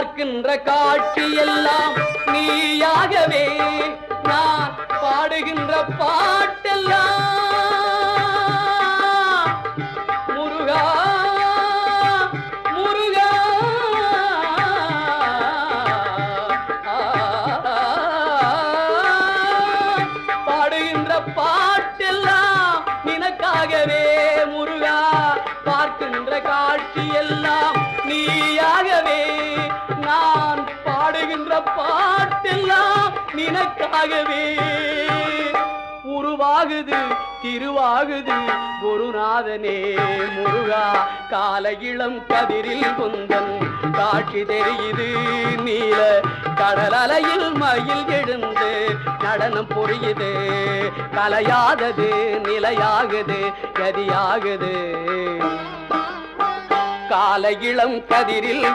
பார்க்கின்ற காட்சி எல்லாம் நீயாகவே நான் பாடுகின்ற பாட்டெல்லாம் முருகா முருகா பாடுகின்ற பாட்டெல்லாம் நினக்காகவே முருகா பார்க்கின்ற காட்சி எல்லாம் நீயாகவே நான் பாடுகின்ற பாட்டெல்லாம் நினக்காகவே உருவாகுது திருவாகுது குருநாதனே முருகா கால இளம் கதிரில் குந்தன் காட்சி தெரியுது நீல கடல் அலையில் மயில் எழுந்து நடனம் புரியுது கலையாதது நிலையாகுது கதியாகுது கால இளம் கதிரில்